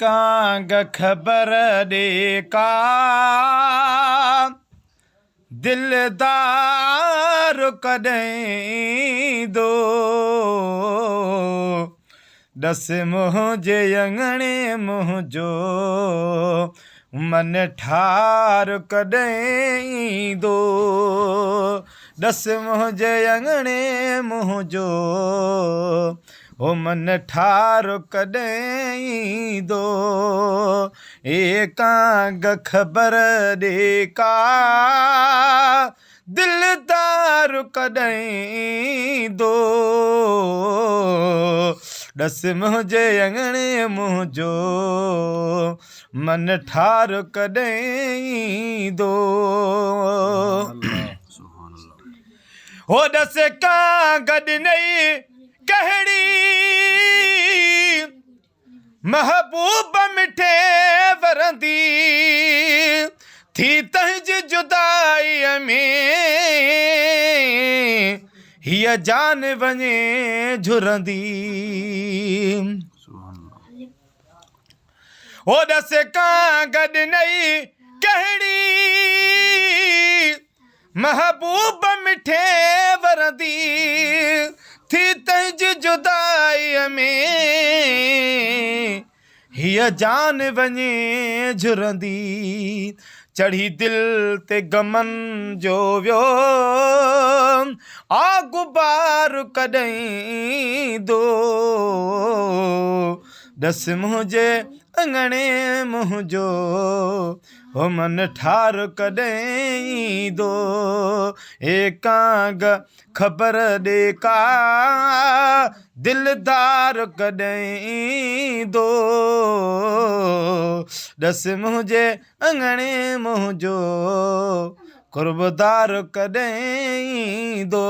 कांग ख़बर ॾे का दिलदार कॾहिं दो दस मुंहिंजे अंगणे मुंहिंजो मन ठार कॾहिं दो दस मुंहिंजे अंगणे मुंहिंजो ओ मन ठार कॾहिं दो ए कांग ख़बर ॾे का दिलदार कॾहिं दो दस मुंहिंजे अंगणे मुंहिंजो मन ठार कॾहिं दो हो दस कांग ॾिनई कहिड़ी महबूब मिठे वरंदी थी तंहिंजी जुदाईअ में हीअ जान वञे झुरंदी हो दस कांग ॾिनई कहिड़ी महबूब मिठे वरंदी थी तंहिंजी जुदाईअ में हीअ जान वञे झुरंदी चढ़ी दिल ते गमन जो वियो गुबार कॾहिं दो दस मुंहिंजे अंगणे मुंहिंजो हो मन ठार कॾहिं दो ए कांग ख़बर ॾे का दिलदार कॾहिं दो दस मुंहिंजे अंगणे मुंहिंजो कुर्बदार कॾहिं दो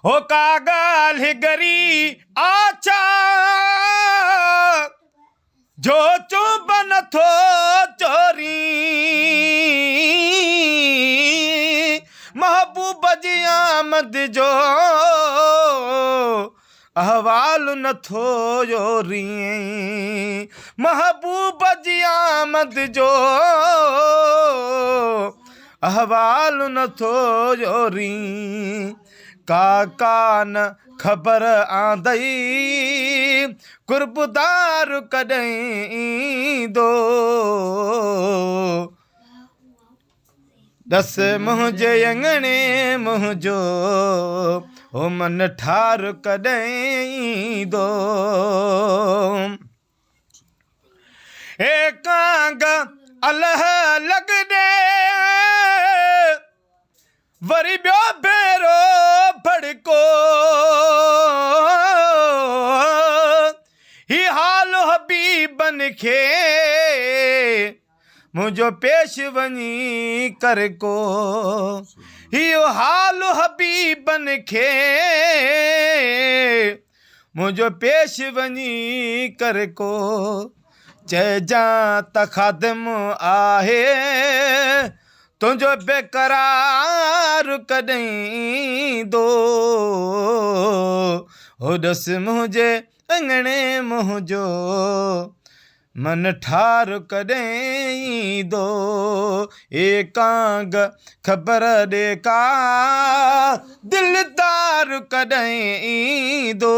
हो का ॻाल्हि गरी आचा जो चुभ नथो चोरी महबूब जी आमद जो अहवाल नथो योरी महबूब जी आमद जो अहवाल नथो योरी कान ख़बर आंदई कुर्बदार कॾहिं दो दस मुंहिंजे अंगणे मुंहिंजो हो मन ठार कॾहिं दो ए कांग अलह लॻ ॾे वरी ॿियो भेरो भड़को ही हाल हबीबन खे मुंहिंजो पेश वञी कर को हियो हाल हबीबन खे मुंहिंजो पेश वञी कर को चइजां त ख़ादिम आहे तुंहिंजो बेक़रार कॾहिं दो हो दस मुंहिंजे अंगणे मुंहिंजो मन ठार कॾहिं दो ए कांग ख़बर ॾे का दिलदार कॾहिं दो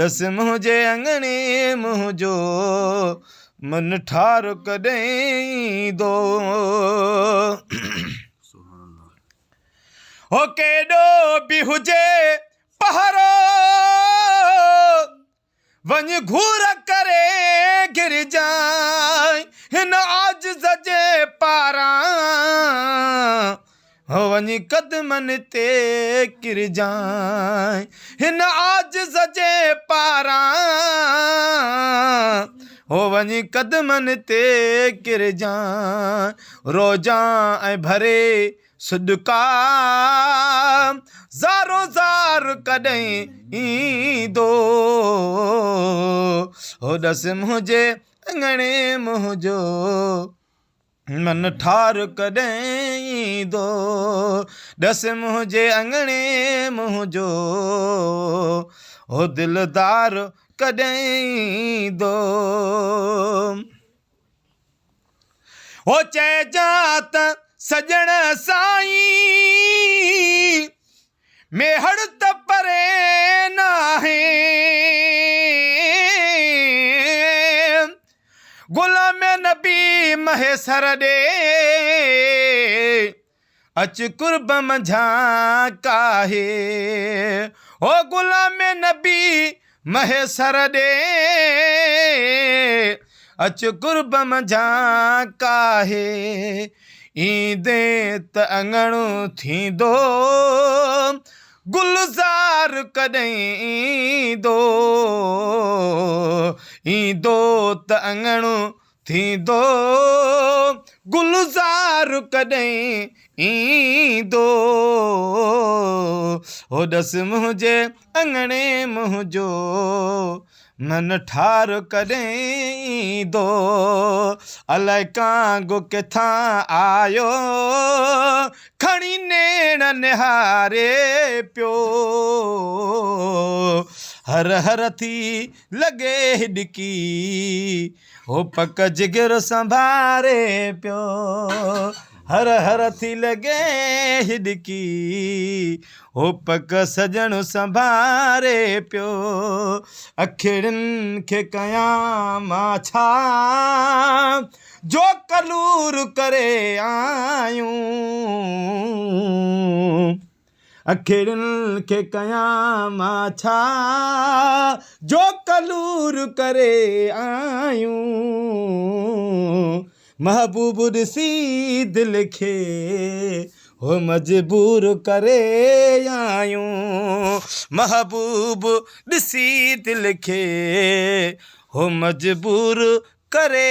दस मुंहिंजे अंगणे मुंहिंजो मन ठार कॾहिं दो हो केॾो बि हुजे पहरो वञ घूर करे गिर जाए हिन आजिज़ जे पारां हो वञ कदमनि ते किर जाए हिन आजिज़ जे पारां हो वञ कदमनि ते किर जाए रोजां ऐं भरे सदका ज़ारो ज़ार कॾहिं दो हो दस मुंहिंजे अंगणे मुंहिंजो मन ठार कॾहिं ईंदो ॾस मुंहिंजे अङणे मुंहिंजो ओ दिलदार कॾहिं ईंदो ओ चइजां त सजण साईं मेहड़ त परे नाहे गुलाम नबी महेसर ॾे अच कुर्ब मंझां काहे ओ गुलाम नबी महेसर ॾे अच कुर्ब मंझां काहे ईंदे त अङणो थींदो गुलज़ार कॾहिं ईंदो त अङणो थींदो गुलज़ार कॾहिं ईंदो हो ॾस मुंहिंजे अङणे मुंहिंजो मन ठार कॾहिं ईंदो अलाए कांगो किथां आयो खणी नेण निहारे पियो हर हर थी लॻे हिॾकी हो पक जिगर संभारे पियो हर हर थी लॻे हिॾकी हो पक सजण संभारे पियो अखिड़ियुनि खे कयां मां छा जो कलूर करे आयूं अखिड़ियुनि खे कयां मां छा जो कलूर करे आयूं महबूब ॾिसी दिलि खे हो मजबूर करे आयूं महबूब ॾिसी दिलि खे हो मजबूर करे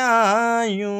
आयूं